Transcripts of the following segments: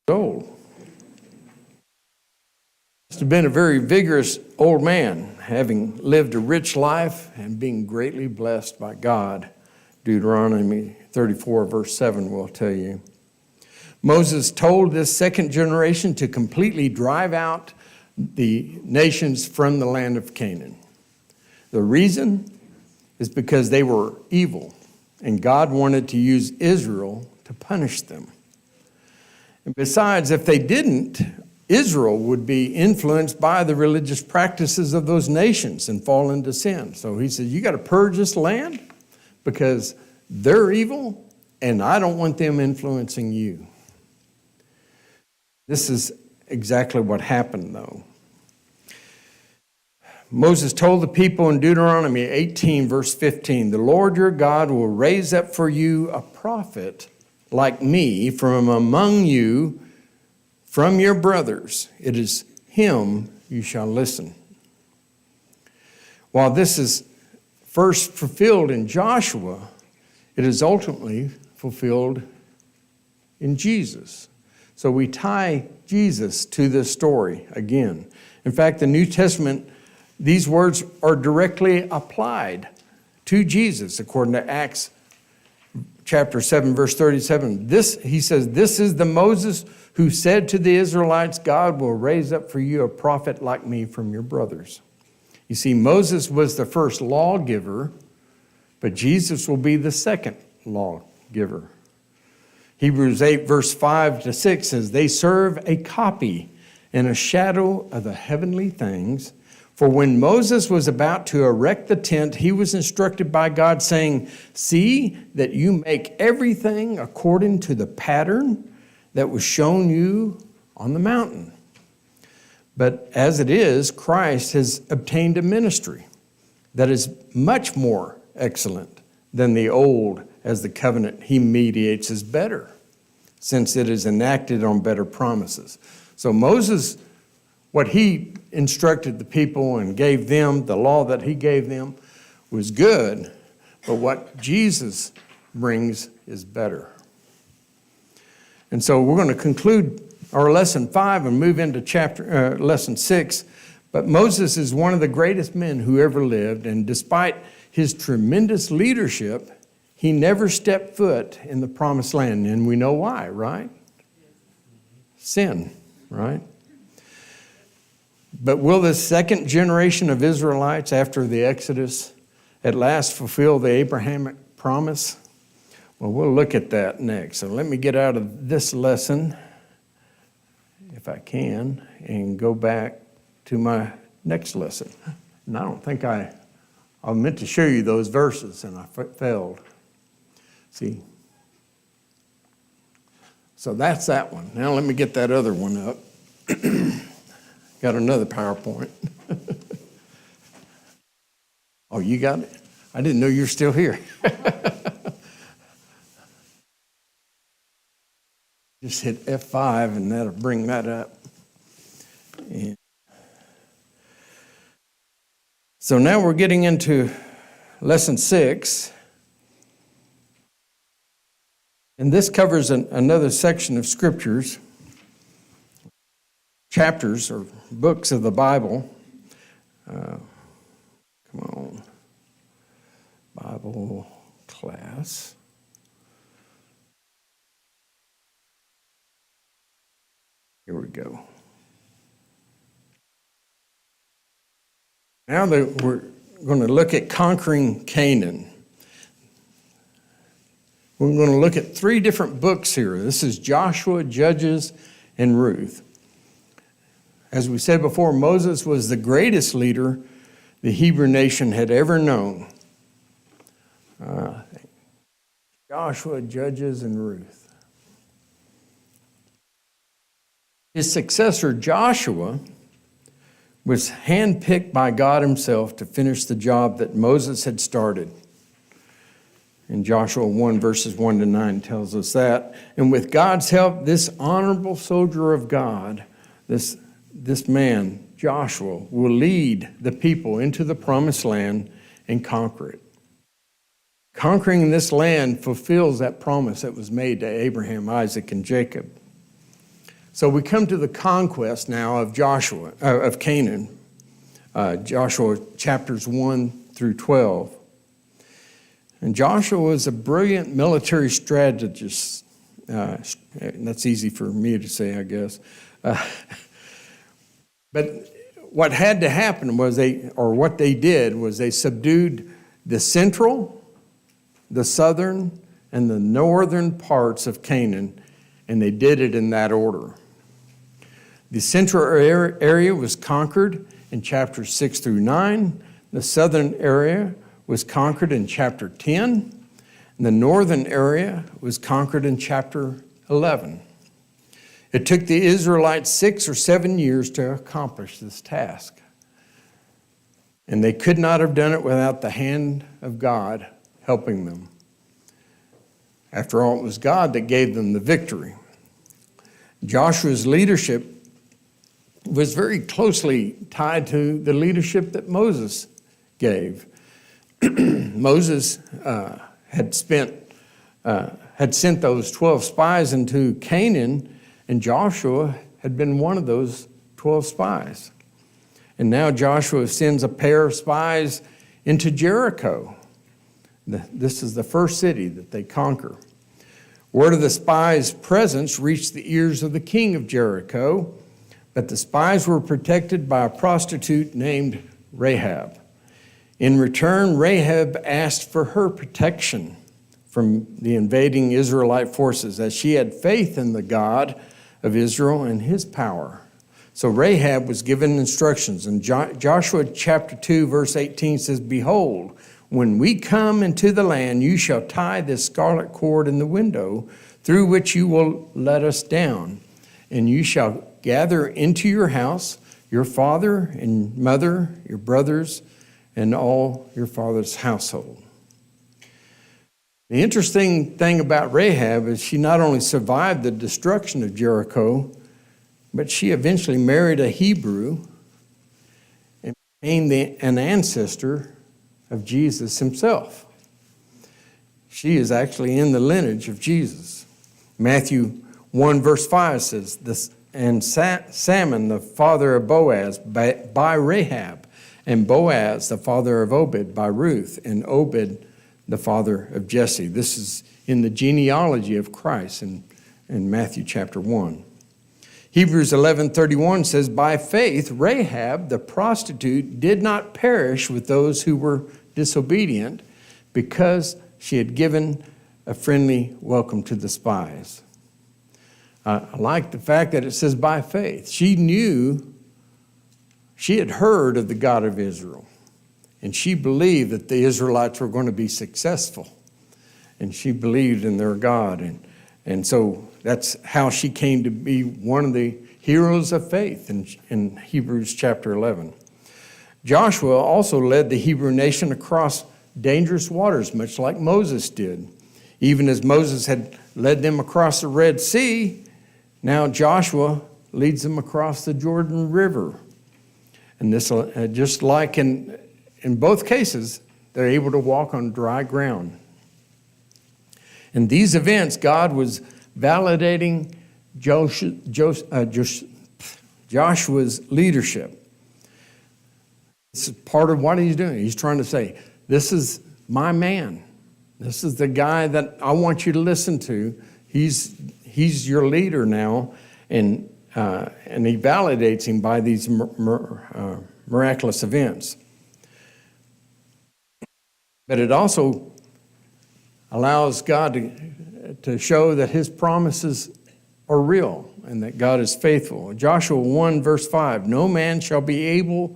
old. Must have been a very vigorous old man, having lived a rich life and being greatly blessed by God. Deuteronomy 34, verse 7 will tell you. Moses told this second generation to completely drive out the nations from the land of Canaan. The reason is because they were evil, and God wanted to use Israel to punish them. And besides, if they didn't, Israel would be influenced by the religious practices of those nations and fall into sin. So he said, you got to purge this land because they're evil, and I don't want them influencing you. This is exactly what happened, though. Moses told the people in Deuteronomy 18, verse 15, the Lord your God will raise up for you a prophet like me from among you, from your brothers. It is him you shall listen. While this is first fulfilled in Joshua, it is ultimately fulfilled in Jesus. So we tie Jesus to this story again. In fact, the New Testament, these words are directly applied to Jesus, according to Acts chapter 7, verse 37. He says, this is the Moses who said to the Israelites, God will raise up for you a prophet like me from your brothers. You see, Moses was the first lawgiver, but Jesus will be the second lawgiver. Hebrews 8, verse 5 to 6 says, they serve a copy and a shadow of the heavenly things. For when Moses was about to erect the tent, he was instructed by God, saying, see that you make everything according to the pattern that was shown you on the mountain. But as it is, Christ has obtained a ministry that is much more excellent than the old, as the covenant he mediates is better, since it is enacted on better promises. So Moses, what he instructed the people and gave them, the law that he gave them, was good, but what Jesus brings is better. And so we're going to conclude our lesson 5 and move into lesson 6. But Moses is one of the greatest men who ever lived, and despite his tremendous leadership, he never stepped foot in the promised land, and we know why, right? Sin, right? But will the second generation of Israelites after the Exodus at last fulfill the Abrahamic promise? Well, we'll look at that next. So let me get out of this lesson, if I can, and go back to my next lesson. And I don't think I meant to show you those verses, and I failed. See? So that's that one. Now let me get that other one up. Got another PowerPoint. Oh, you got it? I didn't know you were still here. Just hit F5 and that'll bring that up. And so now we're getting into lesson 6. And this covers another section of scriptures, chapters or books of the Bible. Come on, Bible class. Here we go. Now that we're going to look at conquering Canaan. We're going to look at 3 different books here. This is Joshua, Judges, and Ruth. As we said before, Moses was the greatest leader the Hebrew nation had ever known. Joshua, Judges, and Ruth. His successor, Joshua, was handpicked by God himself to finish the job that Moses had started. In Joshua 1, verses 1 to 9 tells us that. And with God's help, this honorable soldier of God, this man, Joshua, will lead the people into the promised land and conquer it. Conquering this land fulfills that promise that was made to Abraham, Isaac, and Jacob. So we come to the conquest now of of Canaan, Joshua chapters 1 through 12. And Joshua was a brilliant military strategist. That's easy for me to say, I guess. But what had to happen was what they did was they subdued the central, the southern, and the northern parts of Canaan, and they did it in that order. The central area was conquered in chapters 6 through 9. The southern area was conquered in chapter 10. And the northern area was conquered in chapter 11. It took the Israelites 6 or 7 years to accomplish this task. And they could not have done it without the hand of God helping them. After all, it was God that gave them the victory. Joshua's leadership was very closely tied to the leadership that Moses gave. Moses had sent those 12 spies into Canaan, and Joshua had been one of those 12 spies. And now Joshua sends a pair of spies into Jericho. This is the first city that they conquer. Word of the spies' presence reached the ears of the king of Jericho, but the spies were protected by a prostitute named Rahab. In return, Rahab asked for her protection from the invading Israelite forces, as she had faith in the God of Israel and his power. So Rahab was given instructions. And Joshua chapter 2, verse 18 says, "Behold, when we come into the land, you shall tie this scarlet cord in the window through which you will let us down. And you shall gather into your house your father and mother, your brothers, and all your father's household." The interesting thing about Rahab is she not only survived the destruction of Jericho, but she eventually married a Hebrew and became an ancestor of Jesus himself. She is actually in the lineage of Jesus. Matthew 1 verse 5 says, "And Salmon, the father of Boaz, by Rahab, and Boaz, the father of Obed, by Ruth, and Obed, the father of Jesse." This is in the genealogy of Christ in Matthew chapter 1. Hebrews 11:31 says, "By faith Rahab, the prostitute, did not perish with those who were disobedient, because she had given a friendly welcome to the spies." I like the fact that it says by faith. She had heard of the God of Israel, and she believed that the Israelites were going to be successful, and she believed in their God. And so that's how she came to be one of the heroes of faith in Hebrews chapter 11. Joshua also led the Hebrew nation across dangerous waters, much like Moses did. Even as Moses had led them across the Red Sea, now Joshua leads them across the Jordan River. And this, just like in both cases, they're able to walk on dry ground. In these events, God was validating Joshua's leadership. This is part of what he's doing. He's trying to say, this is my man. This is the guy that I want you to listen to. He's your leader now, and he validates him by these miraculous events. But it also allows God to show that his promises are real and that God is faithful. Joshua 1 verse 5, "No man shall be able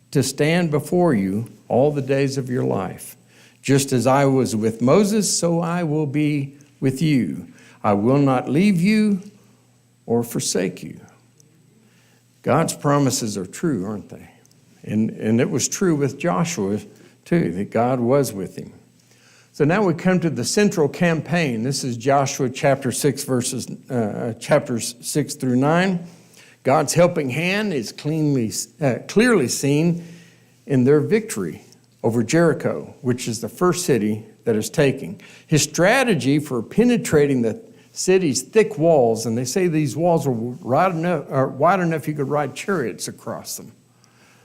to stand before you all the days of your life. Just as I was with Moses, so I will be with you. I will not leave you or forsake you." God's promises are true, aren't they? And it was true with Joshua too, that God was with him. So now we come to the central campaign. This is Joshua chapter 6, chapters 6 through 9. God's helping hand is clearly seen in their victory over Jericho, which is the first city that is taken. His strategy for penetrating the cities thick walls, and they say these walls were wide enough you could ride chariots across them.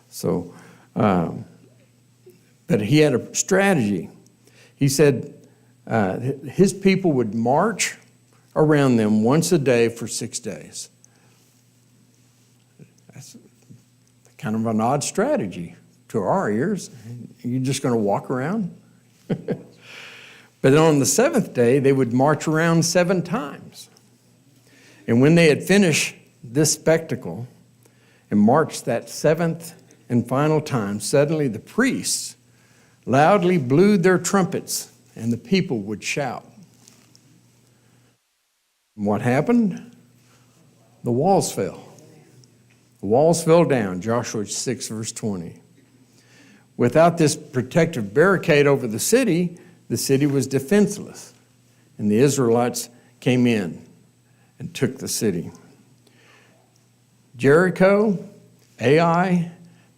So, but he had a strategy. He said his people would march around them once a day for 6 days. That's kind of an odd strategy to our ears. You're just going to walk around? But on the seventh day, they would march around 7 times. And when they had finished this spectacle and marched that 7th and final time, suddenly the priests loudly blew their trumpets, and the people would shout. And what happened? The walls fell. The walls fell down, Joshua 6, verse 20. Without this protective barricade over the city was defenseless, and the Israelites came in and took the city. Jericho, Ai,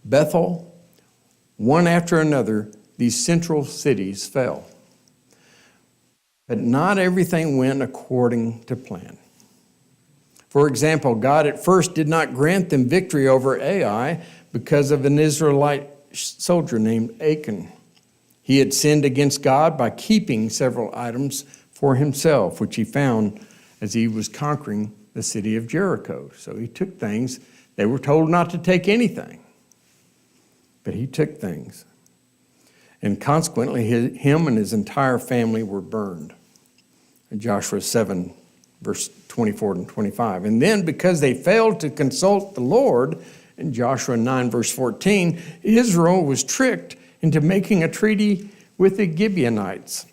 Bethel, one after another, these central cities fell. But not everything went according to plan. For example, God at first did not grant them victory over Ai because of an Israelite soldier named Achan. He had sinned against God by keeping several items for himself, which he found as he was conquering the city of Jericho. So he took things. They were told not to take anything, but he took things. And consequently, him and his entire family were burned. In Joshua 7, verse 24 and 25. And then because they failed to consult the Lord, in Joshua 9, verse 14, Israel was tricked into making a treaty with the Gibeonites.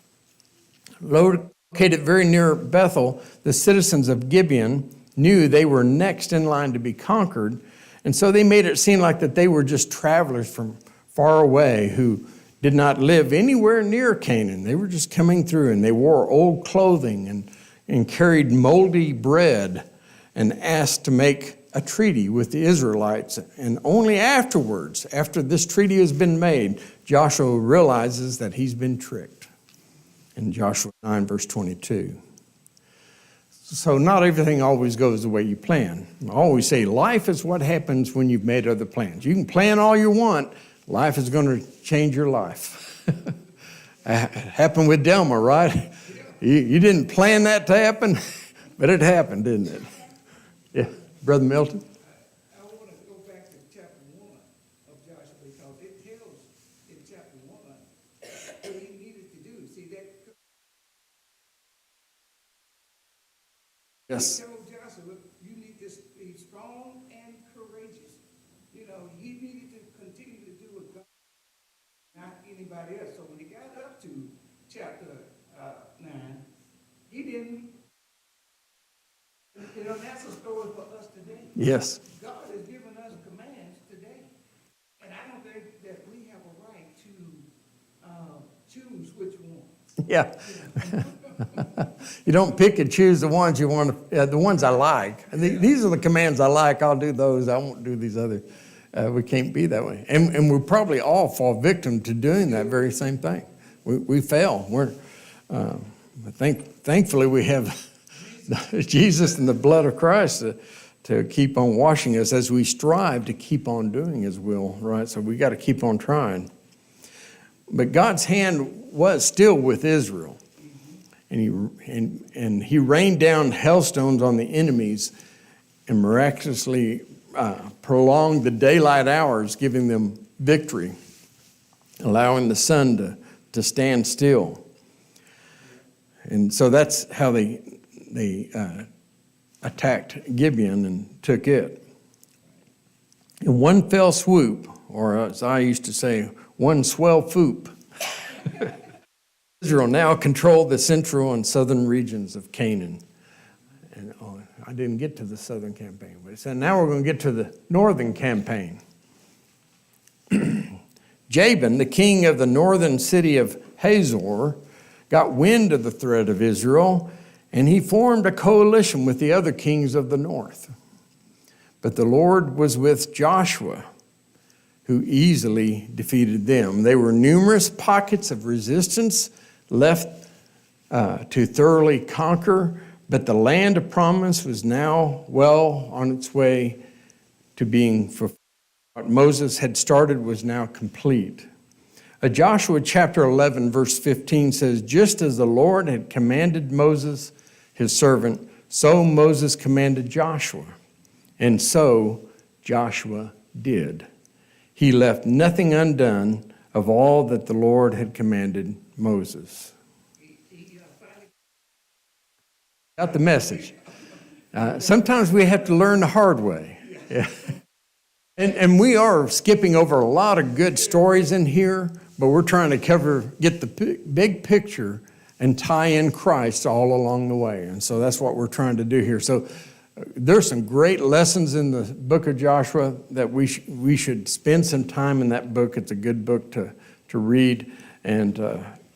Located very near Bethel, the citizens of Gibeon knew they were next in line to be conquered, and so they made it seem like that they were just travelers from far away who did not live anywhere near Canaan. They were just coming through, and they wore old clothing and carried moldy bread and asked to make a treaty with the Israelites. And only afterwards, after this treaty has been made, Joshua realizes that he's been tricked. In Joshua 9, verse 22. So not everything always goes the way you plan. I always say life is what happens when you've made other plans. You can plan all you want. Life is going to change your life. It happened with Delma, right? You didn't plan that to happen, but it happened, didn't it? Yeah. Brother Milton? I want to go back to chapter 1 of Joshua because it tells in chapter 1 what he needed to do. See that? Yes. He told Joshua, you need to be strong and courageous. You know, he needed to continue to do what God, not anybody else. So when he got up to chapter 9, he didn't. You know, that's a story for us today. Yes. God has given us commands today. And I don't think that we have a right to choose which one. Yeah. You don't pick and choose the ones you want to, the ones I like. These are the commands I like. I'll do those. I won't do these other. We can't be that way. And we probably all fall victim to doing that very same thing. We fail. Thankfully, we have Jesus and the blood of Christ to keep on washing us as we strive to keep on doing his will, right? So we got to keep on trying. But God's hand was still with Israel. And he rained down hailstones on the enemies and miraculously prolonged the daylight hours, giving them victory, allowing the sun to stand still. And so that's how they attacked Gibeon and took it. In one fell swoop, or as I used to say, one swell foop, Israel now controlled the central and southern regions of Canaan. And I didn't get to the southern campaign, but it said now we're going to get to the northern campaign. Jabin, the king of the northern city of Hazor, got wind of the threat of Israel, and he formed a coalition with the other kings of the north. But the Lord was with Joshua, who easily defeated them. There were numerous pockets of resistance left to thoroughly conquer, But the land of promise was now well on its way to being fulfilled. What Moses had started was now complete. Joshua chapter 11, verse 15 says, just as the Lord had commanded Moses, his servant, so Moses commanded Joshua. And so Joshua did. He left nothing undone of all that the Lord had commanded Moses. Got the message. Sometimes we have to learn the hard way. Yeah. And we are skipping over a lot of good stories in here, but we're trying to get the big picture and tie in Christ all along the way. And so that's what we're trying to do here. So there's some great lessons in the book of Joshua that we should spend some time in that book. It's a good book to read and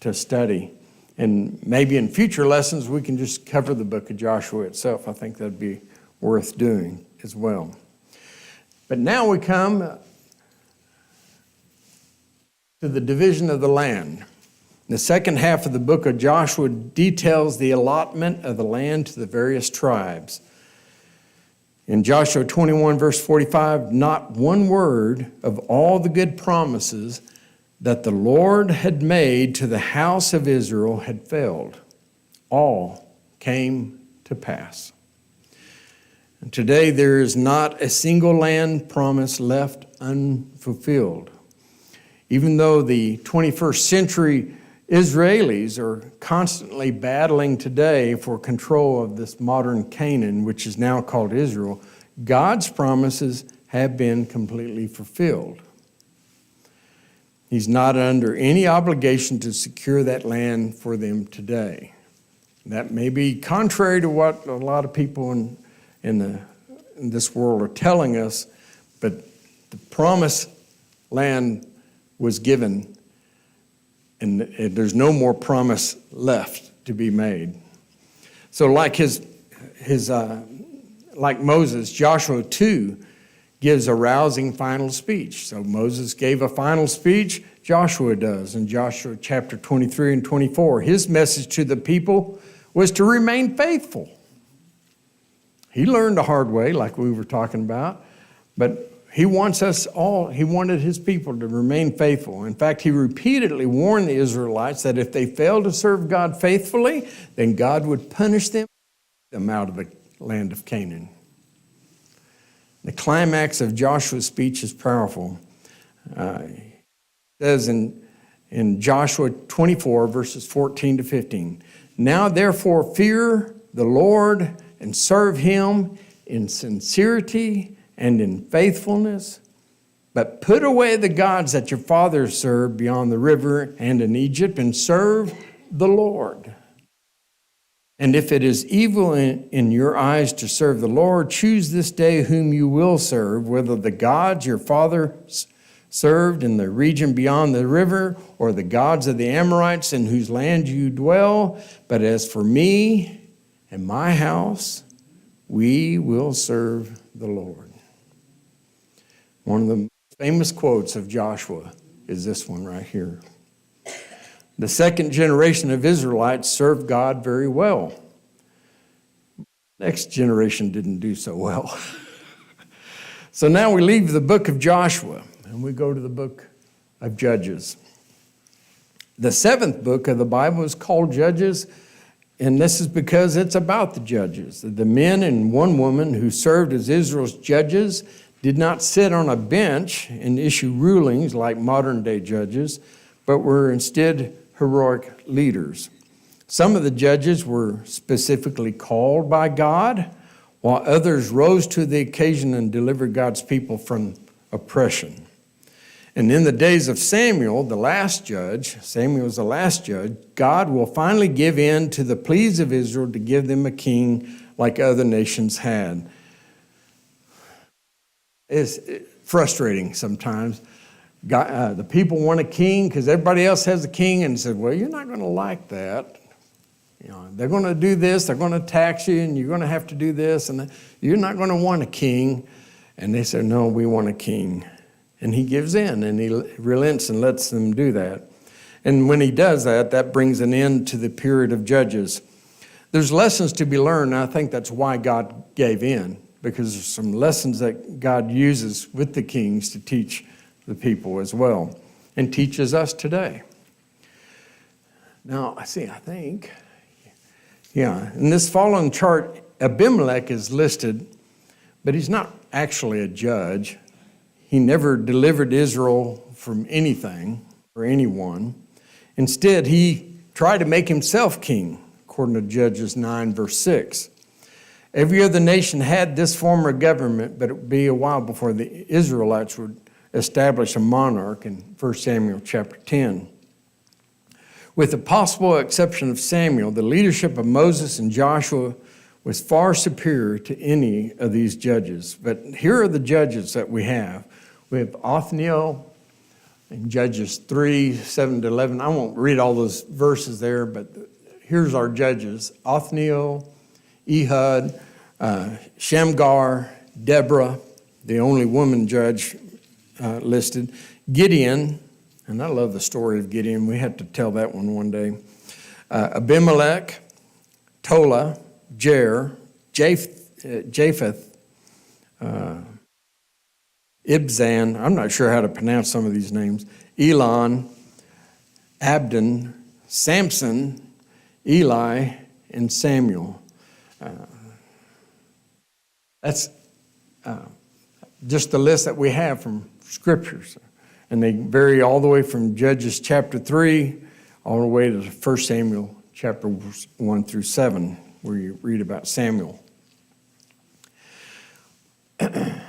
to study. And maybe in future lessons, we can just cover the book of Joshua itself. I think that'd be worth doing as well. But now we come to the division of the land. The second half of the book of Joshua details the allotment of the land to the various tribes. In Joshua 21, verse 45, not one word of all the good promises that the Lord had made to the house of Israel had failed. All came to pass. And today there is not a single land promise left unfulfilled. Even though the 21st century Israelis are constantly battling today for control of this modern Canaan, which is now called Israel, God's promises have been completely fulfilled. He's not under any obligation to secure that land for them today. That may be contrary to what a lot of people in this world are telling us, but the promised land was given, and there's no more promise left to be made. So like like Moses, Joshua too gives a rousing final speech. So Moses gave a final speech, Joshua does. In Joshua chapter 23 and 24, his message to the people was to remain faithful. He learned the hard way, like we were talking about, but he wanted his people to remain faithful. In fact, he repeatedly warned the Israelites that if they failed to serve God faithfully, then God would punish them out of the land of Canaan. The climax of Joshua's speech is powerful. It says in Joshua 24, verses 14 to 15, now therefore fear the Lord and serve him in sincerity and in faithfulness, but put away the gods that your fathers served beyond the river and in Egypt, and serve the Lord. And if it is evil in your eyes to serve the Lord, choose this day whom you will serve, whether the gods your fathers served in the region beyond the river, or the gods of the Amorites in whose land you dwell. But as for me and my house, we will serve the Lord. One of the famous quotes of Joshua is this one right here. The second generation of Israelites served God very well. Next generation didn't do so well. So now we leave the book of Joshua and we go to the book of Judges. The seventh book of the Bible is called Judges, and this is because it's about the judges. The men and one woman who served as Israel's judges did not sit on a bench and issue rulings like modern-day judges, but were instead heroic leaders. Some of the judges were specifically called by God, while others rose to the occasion and delivered God's people from oppression. And in the days of Samuel, the last judge, God will finally give in to the pleas of Israel to give them a king like other nations had. It's frustrating sometimes. The people want a king because everybody else has a king, and said, well, you're not going to like that. You know, they're going to do this, they're going to tax you, and you're going to have to do this, and you're not going to want a king. And they said, no, we want a king. And he gives in, and he relents and lets them do that. And when he does that, that brings an end to the period of judges. there's lessons to be learned, and I think that's why God gave in, because there's some lessons that God uses with the kings to teach the people as well, and teaches us today. Now, I think, in this following chart, Abimelech is listed, but he's not actually a judge. He never delivered Israel from anything or anyone. Instead, he tried to make himself king, according to Judges 9, verse 6. Every other nation had this form of government, but it would be a while before the Israelites would establish a monarch in 1 Samuel chapter 10. With the possible exception of Samuel, the leadership of Moses and Joshua was far superior to any of these judges. But here are the judges that we have. We have Othniel in Judges 3, 7 to 11. I won't read all those verses there, but here's our judges. Othniel, Ehud, Shamgar, Deborah, the only woman judge listed, Gideon, and I love the story of Gideon. We had to tell that one day. Abimelech, Tola, Japheth, Ibzan, I'm not sure how to pronounce some of these names, Elon, Abdon, Samson, Eli, and Samuel. That's just the list that we have from scriptures. And they vary all the way from Judges chapter 3 all the way to 1 Samuel chapter 1 through 7, where you read about Samuel. And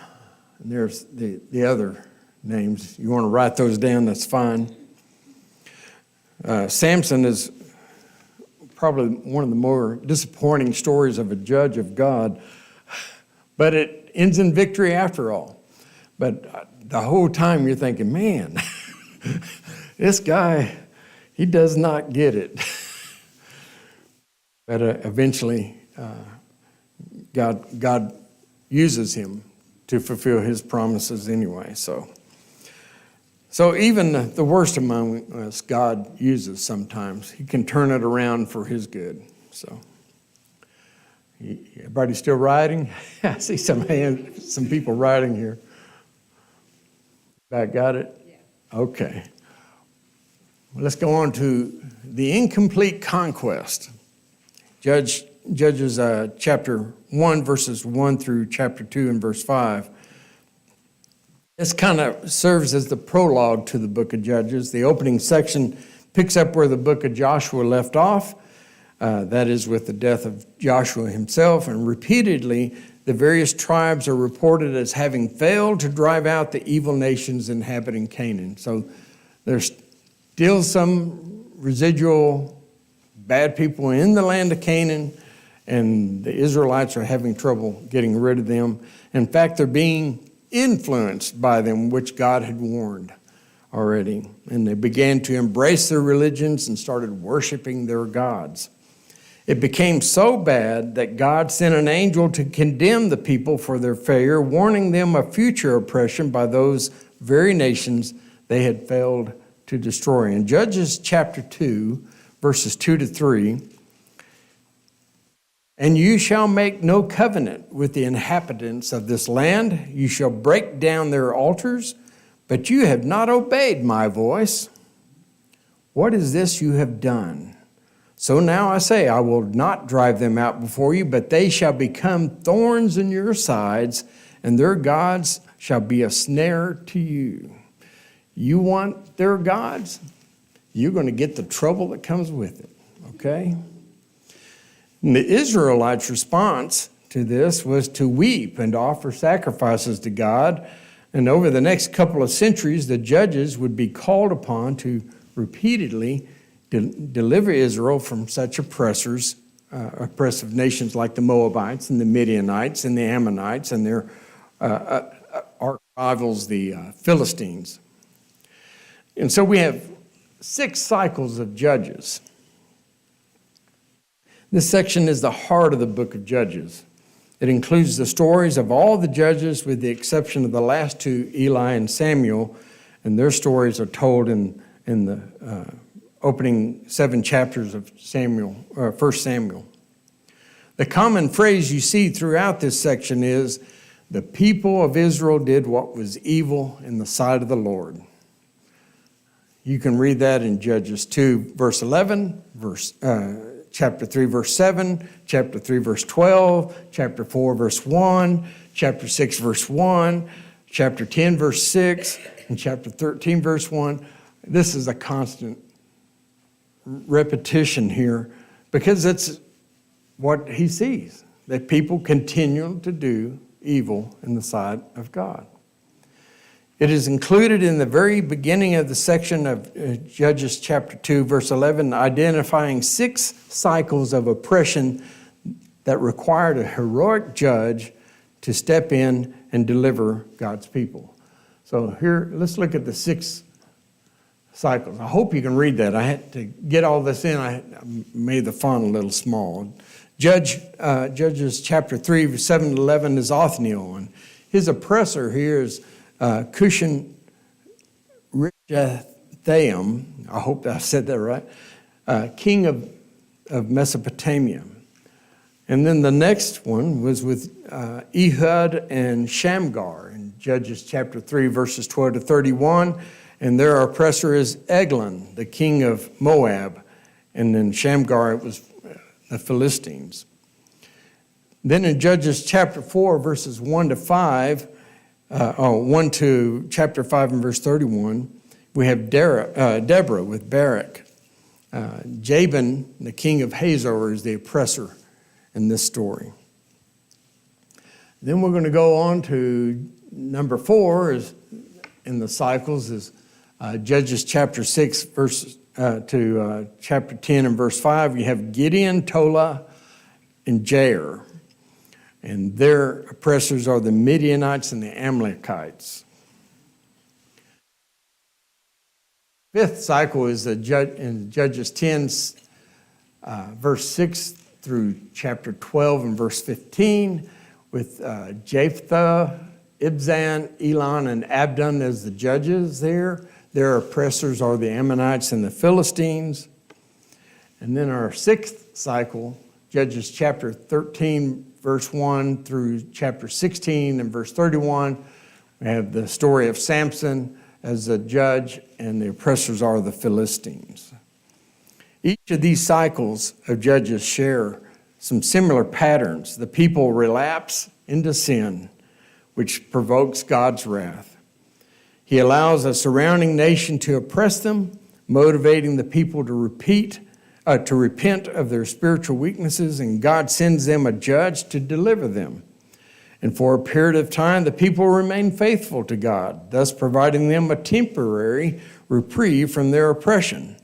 there's the other names. You want to write those down, that's fine. Samson is probably one of the more disappointing stories of a judge of God, but it ends in victory after all. But the whole time you're thinking, man, this guy, he does not get it. But eventually, God uses him to fulfill his promises anyway. So even the worst among us, God uses sometimes. He can turn it around for his good. So everybody still writing? I see some people writing here. Back, got it? Yeah. Okay. Well, let's go on to the incomplete conquest. Judges chapter 1, verses 1 through chapter 2 and verse 5. This kind of serves as the prologue to the book of Judges. The opening section picks up where the book of Joshua left off. That is with the death of Joshua himself, and repeatedly the various tribes are reported as having failed to drive out the evil nations inhabiting Canaan. So there's still some residual bad people in the land of Canaan, and the Israelites are having trouble getting rid of them. In fact, they're being influenced by them, which God had warned already. And they began to embrace their religions and started worshiping their gods. It became so bad that God sent an angel to condemn the people for their failure, warning them of future oppression by those very nations they had failed to destroy. In Judges chapter 2, verses 2 to 3, "And you shall make no covenant with the inhabitants of this land. You shall break down their altars, but you have not obeyed my voice. What is this you have done? So now I say, I will not drive them out before you, but they shall become thorns in your sides, and their gods shall be a snare to you." You want their gods? You're going to get the trouble that comes with it, okay? And the Israelites' response to this was to weep and offer sacrifices to God. And over the next couple of centuries, the judges would be called upon to repeatedly deliver Israel from such oppressive nations like the Moabites and the Midianites and the Ammonites and their arch rivals, the Philistines. And so we have 6 cycles of Judges. This section is the heart of the book of Judges. It includes the stories of all the judges with the exception of the last 2, Eli and Samuel, and their stories are told in the opening 7 chapters of 1 Samuel. The common phrase you see throughout this section is, the people of Israel did what was evil in the sight of the Lord. You can read that in Judges 2, verse 11, chapter 3, verse 7, chapter 3, verse 12, chapter 4, verse 1, chapter 6, verse 1, chapter 10, verse 6, and chapter 13, verse 1. This is a constant repetition here because it's what he sees, that people continue to do evil in the sight of God. It is included in the very beginning of the section of Judges chapter 2, verse 11, identifying 6 cycles of oppression that required a heroic judge to step in and deliver God's people. So here, let's look at the 6 cycles. I hope you can read that. I had to get all this in. I made the font a little small. Judges chapter 3, verse 7 to 11 is Othniel, and his oppressor here is Cushan Richathaim, I hope I said that right, king of Mesopotamia. And then the next one was with Ehud and Shamgar in Judges chapter 3, verses 12 to 31. And their oppressor is Eglon, the king of Moab. And then Shamgar, it was the Philistines. Then in Judges chapter 4, verses 1 to 5, 1 to chapter 5 and verse 31, we have Deborah with Barak. Jabin, the king of Hazor, is the oppressor in this story. Then we're going to go on to number 4 is in the cycles is Judges chapter 6 verses to chapter 10 and verse 5. You have Gideon, Tola, and Jair. And their oppressors are the Midianites and the Amalekites. 5th cycle is in Judges 10, verse 6 through chapter 12 and verse 15, with Jephthah, Ibzan, Elon, and Abdon as the judges there. Their oppressors are the Ammonites and the Philistines. And then our 6th cycle, Judges chapter 13, verse 1 through chapter 16 and verse 31, we have the story of Samson as a judge, and the oppressors are the Philistines. Each of these cycles of Judges share some similar patterns. The people relapse into sin, which provokes God's wrath. He allows a surrounding nation to oppress them, motivating the people to repent of their spiritual weaknesses, and God sends them a judge to deliver them. And for a period of time, the people remain faithful to God, thus providing them a temporary reprieve from their oppression.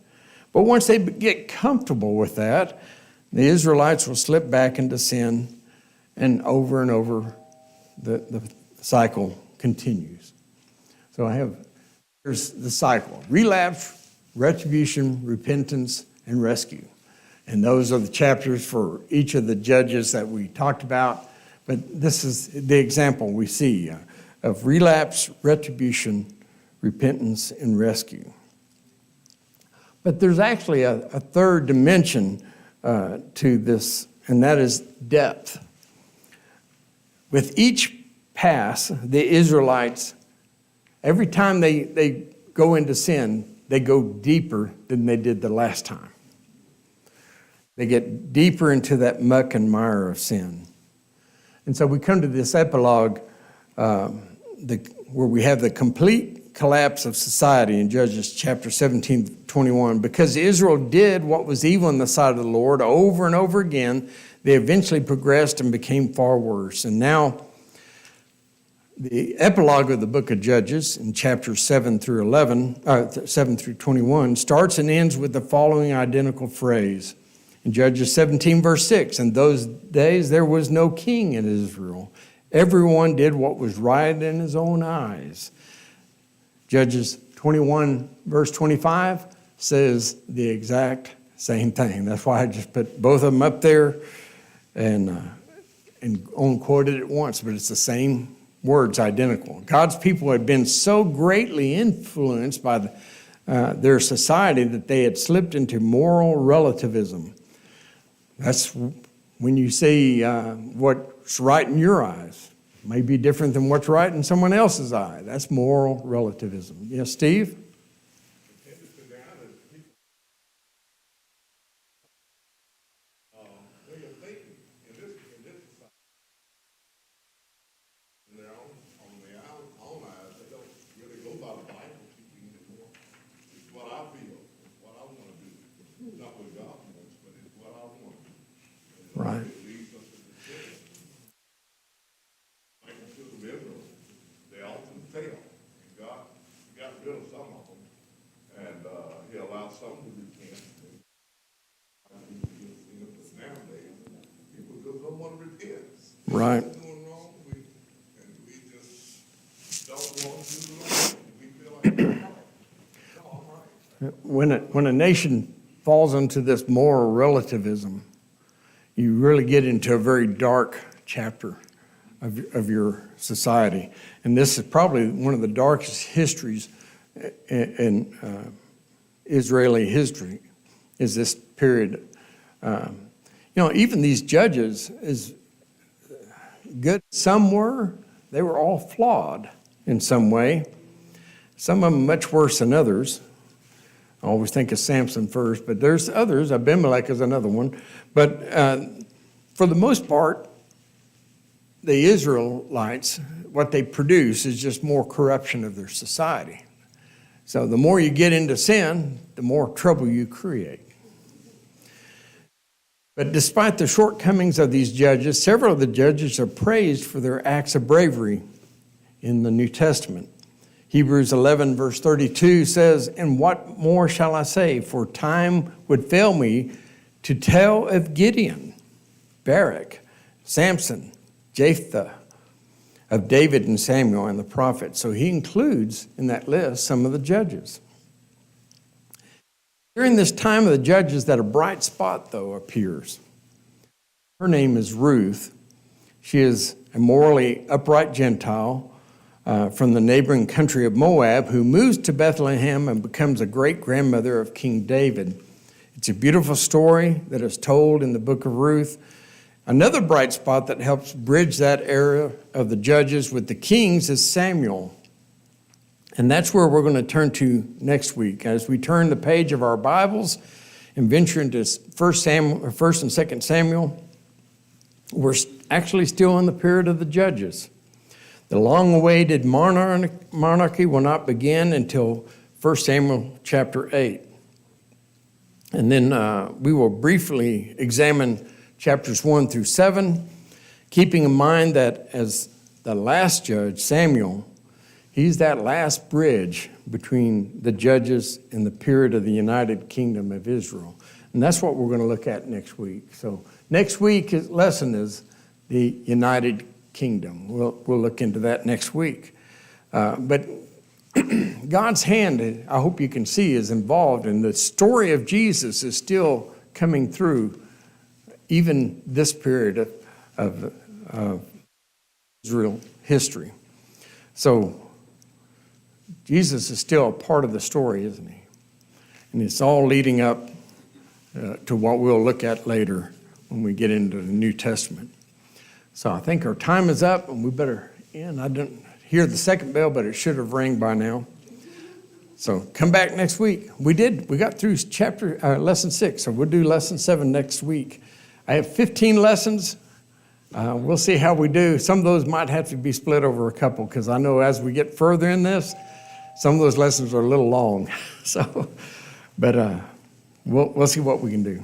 But once they get comfortable with that, the Israelites will slip back into sin, and over the cycle continues. So here's the cycle: relapse, retribution, repentance, and rescue. And those are the chapters for each of the judges that we talked about. But this is the example we see of relapse, retribution, repentance, and rescue. But there's actually a third dimension to this, and that is depth. With each pass, the Israelites, every time they go into sin, they go deeper than they did the last time. They get deeper into that muck and mire of sin. And so we come to this epilogue where we have the complete collapse of society in Judges chapter 17, 21. Because Israel did what was evil in the sight of the Lord over and over again, they eventually progressed and became far worse. And now the epilogue of the book of Judges in chapters 7 through 21 starts and ends with the following identical phrase. In Judges 17, verse 6, in those days there was no king in Israel. Everyone did what was right in his own eyes. Judges 21, verse 25 says the exact same thing. That's why I just put both of them up there and only quoted it once, but it's the same words, identical. God's people had been so greatly influenced by their society that they had slipped into moral relativism. That's when you see what's right in your eyes may be different than what's right in someone else's eye. That's moral relativism. Yes, Steve? Right. They often fail. And God got rid of some of them, and He allowed some to repent. But nowadays, people just don't want to repent. Right. Doing wrong, and we just don't want to do wrong. We feel like, no, I'm right. When a nation falls into this moral relativism, you really get into a very dark chapter of your society. And this is probably one of the darkest histories in Israeli history, is this period. Even these judges, as good some were, they were all flawed in some way. Some of them much worse than others. I always think of Samson first, but there's others. Abimelech is another one. But for the most part, the Israelites, what they produce is just more corruption of their society. So the more you get into sin, the more trouble you create. But despite the shortcomings of these judges, several of the judges are praised for their acts of bravery in the New Testament. Hebrews 11, verse 32 says, "And what more shall I say? For time would fail me to tell of Gideon, Barak, Samson, Jephthah, of David and Samuel and the prophets." So he includes in that list some of the judges. During this time of the judges, that a bright spot, though, appears. Her name is Ruth. She is a morally upright Gentile from the neighboring country of Moab, who moves to Bethlehem and becomes a great-grandmother of King David. It's a beautiful story that is told in the book of Ruth. Another bright spot that helps bridge that era of the judges with the kings is Samuel. And that's where we're going to turn to next week. As we turn the page of our Bibles and venture into 1st and 2nd Samuel, we're actually still in the period of the judges. The long-awaited monarchy will not begin until 1 Samuel chapter 8. And then we will briefly examine chapters 1 through 7, keeping in mind that as the last judge, Samuel, he's that last bridge between the judges and the period of the United Kingdom of Israel. And that's what we're going to look at next week. So next week's lesson is the United Kingdom. We'll look into that next week. But God's hand, I hope you can see, is involved, and the story of Jesus is still coming through even this period of Israel history. So Jesus is still a part of the story, isn't he? And it's all leading up to what we'll look at later when we get into the New Testament. So I think our time is up, and we better end. I didn't hear the second bell, but it should have rang by now. So come back next week. We got through lesson 6, so we'll do lesson 7 next week. I have 15 lessons. We'll see how we do. Some of those might have to be split over a couple, because I know as we get further in this, some of those lessons are a little long. But we'll see what we can do.